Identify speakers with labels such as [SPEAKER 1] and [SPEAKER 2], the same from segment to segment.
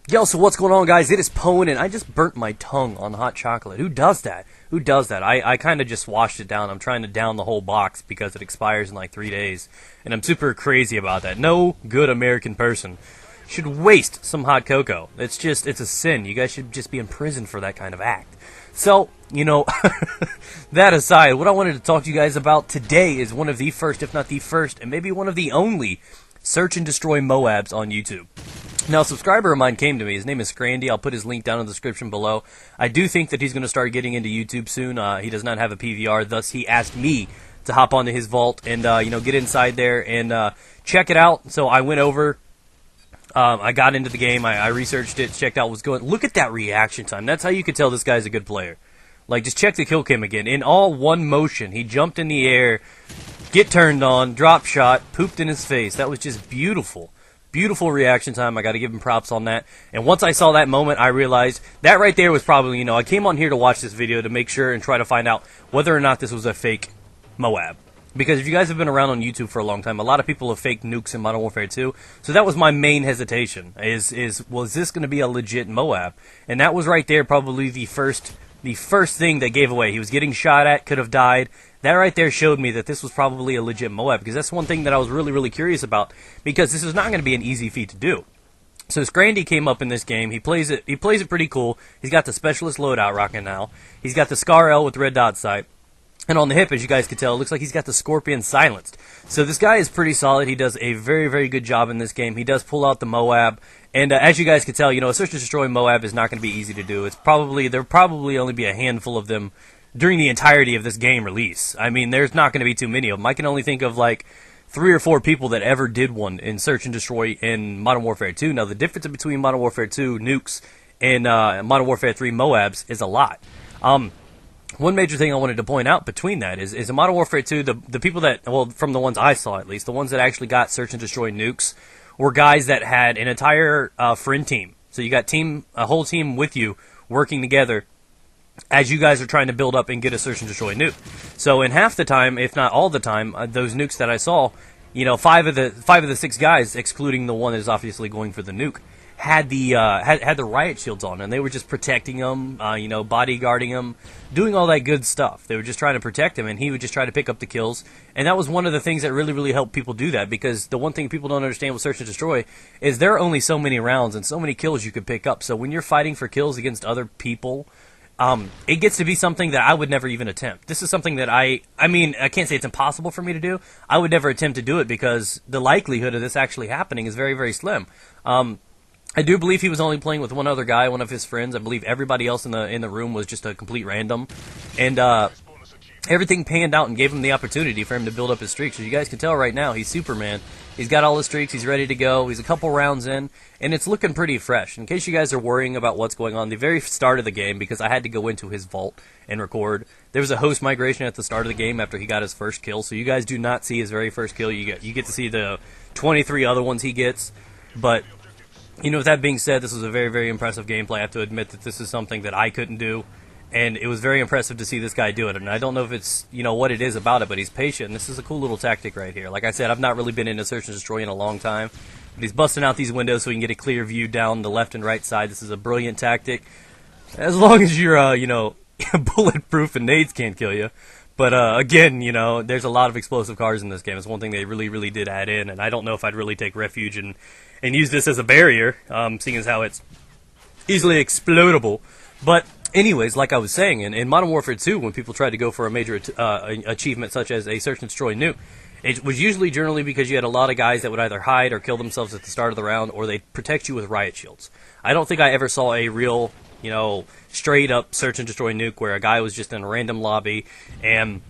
[SPEAKER 1] Yo, so what's going on, guys? It is Pwn, and I just burnt my tongue on hot chocolate. Who does that? Who does that? I kind of just washed it down. I'm trying to down the whole box because it expires in like 3 days, and I'm super crazy about that. No good American person should waste some hot cocoa. It's a sin. You guys should just be in prison for that kind of act. So, that aside, what I wanted to talk to you guys about today is one of the first, if not the first, and maybe one of the only search and destroy MOABs on YouTube. Now, a subscriber of mine came to me. His name is SnD. I'll put his link down in the description below. I do think that he's going to start getting into YouTube soon. He does not have a PVR, thus he asked me to hop onto his vault and get inside there and check it out. So I went over. I got into the game. I researched it, checked out what's going on. Look at that reaction time. That's how you could tell this guy's a good player. Like, just check the kill cam again. In all one motion, he jumped in the air, get turned on, drop shot, pooped in his face. That was just beautiful. Beautiful reaction time. I got to give him props on that. And once I saw that moment, I realized that right there was probably, I came on here to watch this video to make sure and try to find out whether or not this was a fake MOAB. Because if you guys have been around on YouTube for a long time, a lot of people have faked nukes in Modern Warfare 2. So that was my main hesitation, was this going to be a legit MOAB? And that was right there probably the first thing that gave away. He was getting shot at, could have died. That right there showed me that this was probably a legit MOAB, because that's one thing that I was really, really curious about, because this is not going to be an easy feat to do. So SnD came up in this game. He plays it pretty cool. He's got the specialist loadout rocking now. He's got the Scar L with red dot sight. And on the hip, as you guys can tell, it looks like he's got the Scorpion silenced. So this guy is pretty solid. He does a very, very good job in this game. He does pull out the MOAB. And as you guys can tell, a search and destroy MOAB is not going to be easy to do. There'll probably only be a handful of them during the entirety of this game release. I mean, there's not going to be too many of them. I can only think of like 3 or 4 people that ever did one in search and destroy in Modern Warfare 2. Now, the difference between Modern Warfare 2 nukes and Modern Warfare 3 MOABs is a lot. One major thing I wanted to point out between that is in Modern Warfare 2, the people that, well, from the ones I saw at least, the ones that actually got search and destroy nukes were guys that had an entire friend team. So you got a whole team with you working together as you guys are trying to build up and get a search and destroy nuke. So in half the time, if not all the time, those nukes that I saw, 5 of the 6 guys, excluding the one that is obviously going for the nuke, had the riot shields on, and they were just protecting him, bodyguarding him, doing all that good stuff. They were just trying to protect him, and he would just try to pick up the kills. And that was one of the things that really, really helped people do that, because the one thing people don't understand with search and destroy is there are only so many rounds and so many kills you could pick up. So when you're fighting for kills against other people, it gets to be something that I would never even attempt. This is something that I can't say it's impossible for me to do. I would never attempt to do it because the likelihood of this actually happening is very, very slim. I do believe he was only playing with one other guy, one of his friends. I believe everybody else in the room was just a complete random. And everything panned out and gave him the opportunity for him to build up his streaks. As you guys can tell right now, he's Superman. He's got all his streaks. He's ready to go. He's a couple rounds in, and it's looking pretty fresh. In case you guys are worrying about what's going on, the very start of the game, because I had to go into his vault and record, there was a host migration at the start of the game after he got his first kill. So you guys do not see his very first kill. You get to see the 23 other ones he gets. But with that being said, this was a very, very impressive gameplay. I have to admit that this is something that I couldn't do, and it was very impressive to see this guy do it. And I don't know if it's, what it is about it, but he's patient, and this is a cool little tactic right here. Like I said, I've not really been into search and destroy in a long time, but he's busting out these windows so he can get a clear view down the left and right side. This is a brilliant tactic, as long as you're, bulletproof and nades can't kill you. But, again, there's a lot of explosive cars in this game. It's one thing they really, really did add in, and I don't know if I'd really take refuge and use this as a barrier, seeing as how it's easily explodable. But anyways, like I was saying, in Modern Warfare 2, when people tried to go for a major achievement such as a search and destroy nuke, it was usually generally because you had a lot of guys that would either hide or kill themselves at the start of the round, or they'd protect you with riot shields. I don't think I ever saw a real, straight up search and destroy nuke where a guy was just in a random lobby and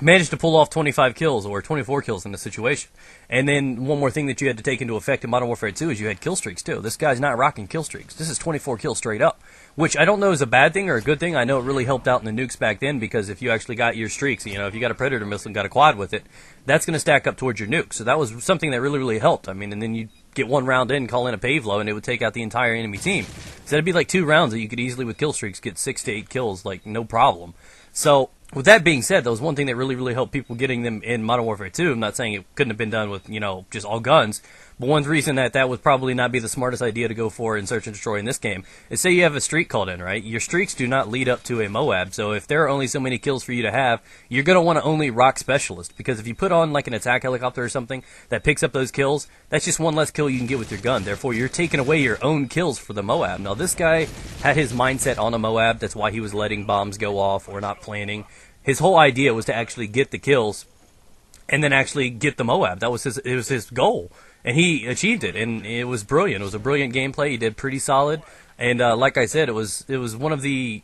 [SPEAKER 1] managed to pull off 25 kills or 24 kills in a situation. And then one more thing that you had to take into effect in Modern Warfare 2 is you had kill streaks too. This guy's not rocking kill streaks. This is 24 kills straight up, which I don't know is a bad thing or a good thing. I know it really helped out in the nukes back then, because if you actually got your streaks, if you got a Predator missile and got a quad with it, that's going to stack up towards your nuke. So that was something that really, really helped. And then you get one round in, call in a pavelo, and it would take out the entire enemy team. So that'd be like 2 rounds that you could easily, with kill streaks, get 6 to 8 kills, like no problem. So with that being said, that was one thing that really helped people getting them in Modern Warfare 2. I'm not saying it couldn't have been done with, just all guns, but one reason that would probably not be the smartest idea to go for in Search and Destroy in this game is, say you have a streak called in, right? Your streaks do not lead up to a MOAB, so if there are only so many kills for you to have, you're going to want to only rock Specialist, because if you put on like an attack helicopter or something that picks up those kills, that's just one less kill you can get with your gun. Therefore, you're taking away your own kills for the MOAB. Now, this guy had his mindset on a MOAB, that's why he was letting bombs go off or not planning. His whole idea was to actually get the kills and then actually get the MOAB. That was his goal. And he achieved it, and it was brilliant. It was a brilliant gameplay. He did pretty solid, and like I said, it was one of the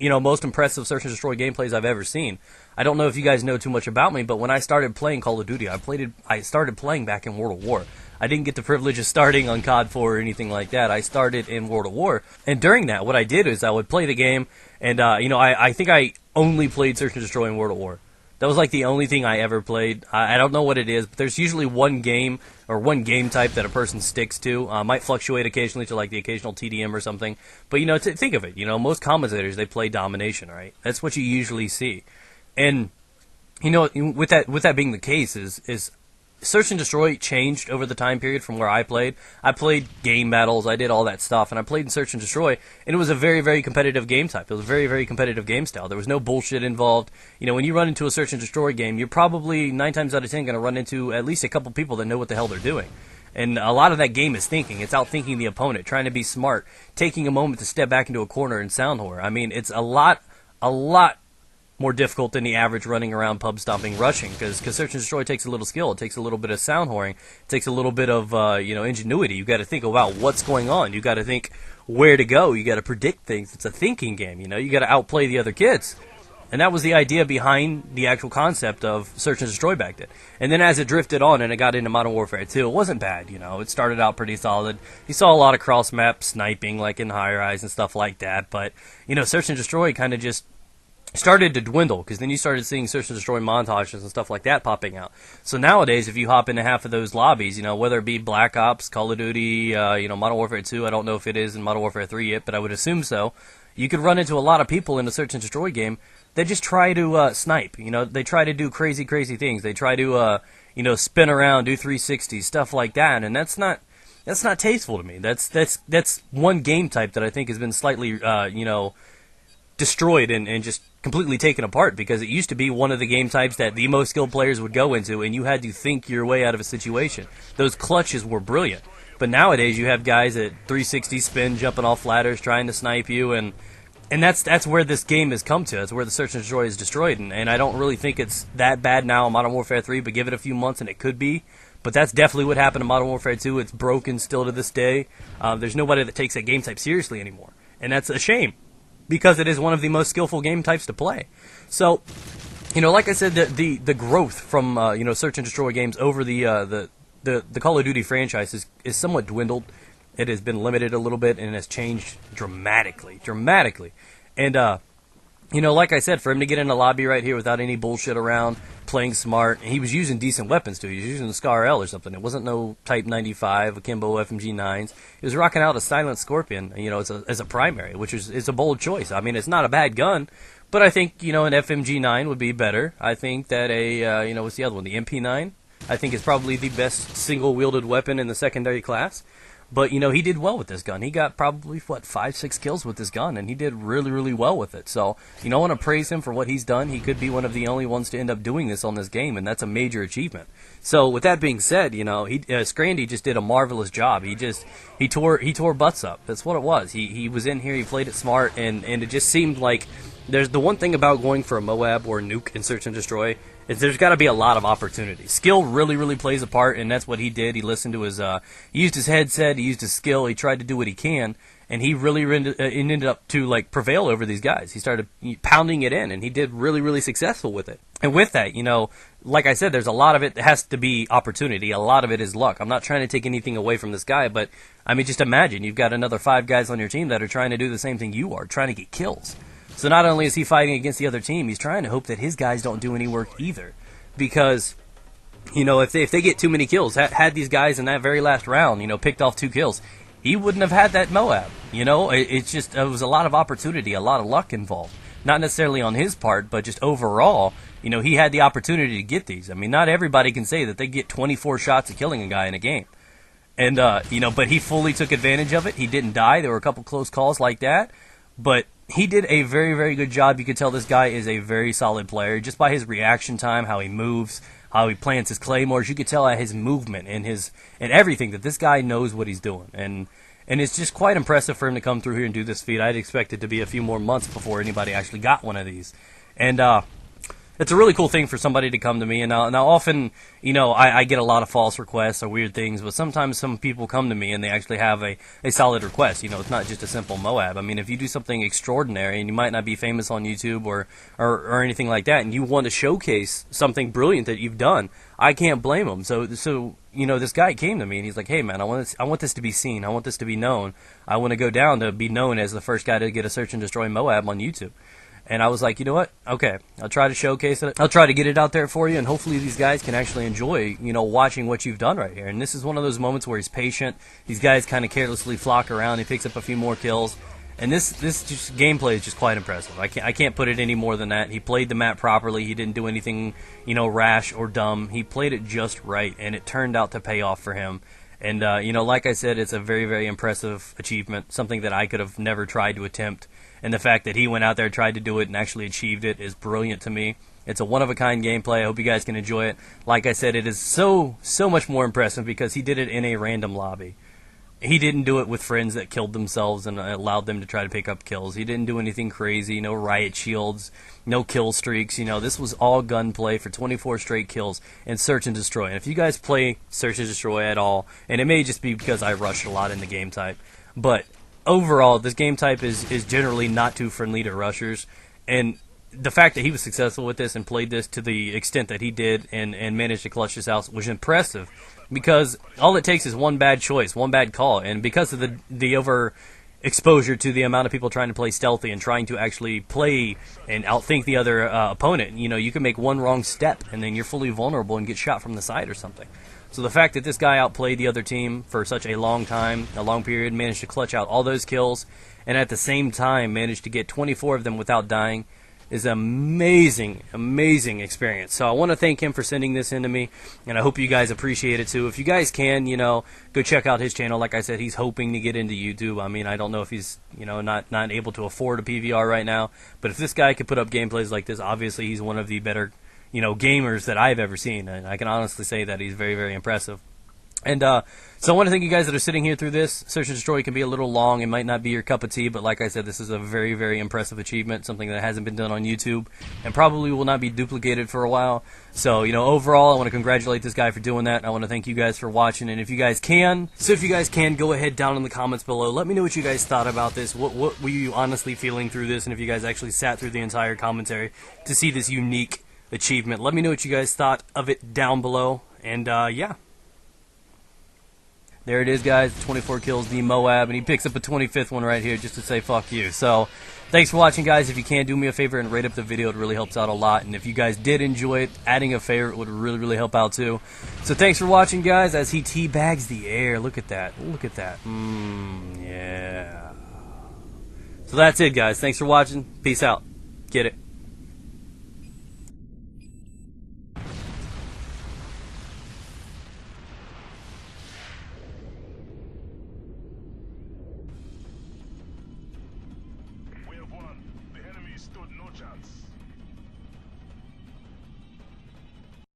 [SPEAKER 1] most impressive Search and Destroy gameplays I've ever seen. I don't know if you guys know too much about me, but when I started playing Call of Duty, I started playing back in World of War. I didn't get the privilege of starting on COD 4 or anything like that. I started in World of War, and during that, what I did is I would play the game, and I think I only played Search and Destroy in World of War. That was like the only thing I ever played. I don't know what it is, but there's usually one game or one game type that a person sticks to. Might fluctuate occasionally to like the occasional TDM or something. But think of it. Most commentators, they play domination, right? That's what you usually see. And with that being the case, is Search and Destroy changed over the time period from where I played. I played game battles, I did all that stuff, and I played in Search and Destroy, and it was a very competitive game type. It was a very competitive game style. There was no bullshit involved. When you run into a Search and Destroy game, you're probably 9 times out of 10 going to run into at least a couple people that know what the hell they're doing. And a lot of that game is thinking. It's outthinking the opponent, trying to be smart, taking a moment to step back into a corner and sound whore. I mean, it's a lot more difficult than the average running around pub stomping rushing, because Search and Destroy takes a little skill. It takes a little bit of sound whoring. It takes a little bit of ingenuity. You got to think about what's going on. You got to think where to go. You got to predict things. It's a thinking game. You got to outplay the other kids. And that was the idea behind the actual concept of Search and Destroy back then. And then as it drifted on and it got into Modern Warfare 2, it wasn't bad. It started out pretty solid. You saw a lot of cross map sniping like in High Rise and stuff like that. But Search and Destroy kind of just started to dwindle, because then you started seeing Search and Destroy montages and stuff like that popping out. So nowadays, if you hop into half of those lobbies, whether it be Black Ops, Call of Duty, Modern Warfare 2, I don't know if it is in Modern Warfare 3 yet, but I would assume so, you could run into a lot of people in the Search and Destroy game that just try to snipe. They try to do crazy things. They try to spin around, do 360s, stuff like that, and that's not tasteful to me. That's one game type that I think has been slightly destroyed and just completely taken apart, because it used to be one of the game types that the most skilled players would go into, and you had to think your way out of a situation. Those clutches were brilliant. But nowadays you have guys at 360 spin, jumping off ladders, trying to snipe you, and that's where this game has come to. That's where the Search and Destroy is destroyed, and I don't really think it's that bad now in Modern Warfare 3, but give it a few months and it could be. But that's definitely what happened in Modern Warfare 2. It's broken still to this day. There's nobody that takes that game type seriously anymore, and that's a shame, because it is one of the most skillful game types to play. So, like I said, the growth from Search and Destroy games over the Call of Duty franchise is somewhat dwindled. It has been limited a little bit and has changed dramatically. And like I said, for him to get in a lobby right here without any bullshit around, playing smart, and he was using decent weapons too. He was using the Scar L or something. It wasn't no Type 95, Akimbo FMG9s. He was rocking out a Silent Scorpion, as a primary, which is a bold choice. I mean, it's not a bad gun, but I think, an FMG9 would be better. I think that what's the other one? The MP9, I think is probably the best single-wielded weapon in the secondary class. But, he did well with this gun. He got probably, 5-6 kills with this gun, and he did really well with it. So, I want to praise him for what he's done. He could be one of the only ones to end up doing this on this game, and that's a major achievement. So, with that being said, Scrandy just did a marvelous job. He tore butts up. That's what it was. He was in here, he played it smart, and it just seemed like there's the one thing about going for a MOAB or a nuke in Search and Destroy is there's got to be a lot of opportunity. Skill really plays a part, and that's what he did. He listened to his, he used his headset, he used his skill, he tried to do what he can, and he really ended up to prevail over these guys. He started pounding it in, and he did really successful with it. And with that, like I said, there's a lot of it that has to be opportunity. A lot of it is luck. I'm not trying to take anything away from this guy, but I mean, just imagine you've got another 5 guys on your team that are trying to do the same thing you are, trying to get kills. So not only is he fighting against the other team, he's trying to hope that his guys don't do any work either. Because, if they get too many kills, had these guys in that very last round, picked off 2 kills, he wouldn't have had that MOAB. It was a lot of opportunity, a lot of luck involved. not necessarily on his part, but just overall, you know, he had the opportunity to get these. I mean, not everybody can say that they get 24 shots of killing a guy in a game. And, you know, but he fully took advantage of it. He didn't die. There were a couple close calls like that. But he did a very, very good job. You could tell this guy is a very solid player. Just by his reaction time, how he moves, how he plants his claymores. You could tell at his movement and everything that this guy knows what he's doing. And it's just quite impressive for him to come through here and do this feat. I'd expect it to be a few more months before anybody actually got one of these. And, it's a really cool thing for somebody to come to me, and now often, you know, I get a lot of false requests or weird things, but sometimes some people come to me and they actually have a solid request. You know, it's not just a simple MOAB. I mean, if you do something extraordinary and you might not be famous on YouTube or anything like that, and you want to showcase something brilliant that you've done, I can't blame them. So you know, this guy came to me and he's like, hey man, I want this to be seen. I want this to be known. I want to go down to be known as the first guy to get a search and destroy MOAB on YouTube. And I was like, you know what? Okay, I'll try to showcase it. I'll try to get it out there for you, and hopefully these guys can actually enjoy, you know, watching what you've done right here. And this is one of those moments where he's patient. These guys kind of carelessly flock around. He picks up a few more kills. And this just gameplay is just quite impressive. I can't put it any more than that. He played the map properly. He didn't do anything, you know, rash or dumb. He played it just right, and it turned out to pay off for him. And, you know, like I said, it's a very, very impressive achievement, something that I could have never tried to attempt. And the fact that he went out there, tried to do it, and actually achieved it is brilliant to me. It's a one-of-a-kind gameplay. I hope you guys can enjoy it. Like I said, it is so much more impressive because he did it in a random lobby. He didn't do it with friends that killed themselves and allowed them to try to pick up kills. He didn't do anything crazy, no riot shields, no kill streaks. You know, this was all gunplay for 24 straight kills and search and destroy. And if you guys play search and destroy at all, and it may just be because I rushed a lot in the game type, but overall, this game type is generally not too friendly to rushers. And the fact that he was successful with this and played this to the extent that he did and managed to clutch this out was impressive. Because all it takes is one bad choice, one bad call, and because of the over exposure to the amount of people trying to play stealthy and trying to actually play and outthink the other opponent, you know, you can make one wrong step and then you're fully vulnerable and get shot from the side or something. So the fact that this guy outplayed the other team for such a long time, a long period, managed to clutch out all those kills, and at the same time managed to get 24 of them without dying, is an amazing, amazing experience. So I want to thank him for sending this in to me, and I hope you guys appreciate it too. If you guys can, you know, go check out his channel. Like I said, he's hoping to get into YouTube. I mean, I don't know if he's, you know, not able to afford a PVR right now, but if this guy could put up gameplays like this, obviously he's one of the better, you know, gamers that I've ever seen, and I can honestly say that he's very, very impressive. And so I want to thank you guys that are sitting here through this. Search and Destroy can be a little long. It might not be your cup of tea, but like I said, this is a very, very impressive achievement, something that hasn't been done on YouTube and probably will not be duplicated for a while. So, you know, overall, I want to congratulate this guy for doing that. I want to thank you guys for watching, and if you guys can, go ahead down in the comments below. Let me know what you guys thought about this. What were you honestly feeling through this, and if you guys actually sat through the entire commentary to see this unique achievement. Let me know what you guys thought of it down below, and yeah. There it is, guys, 24 kills, the MOAB, and he picks up a 25th one right here just to say fuck you. So, thanks for watching, guys. If you can, do me a favor and rate up the video. It really helps out a lot. And if you guys did enjoy it, adding a favorite would really, really help out, too. So, thanks for watching, guys, as he teabags the air. Look at that. Look at that. Yeah. So, that's it, guys. Thanks for watching. Peace out. Get it.
[SPEAKER 2] We have won. The enemy stood no chance.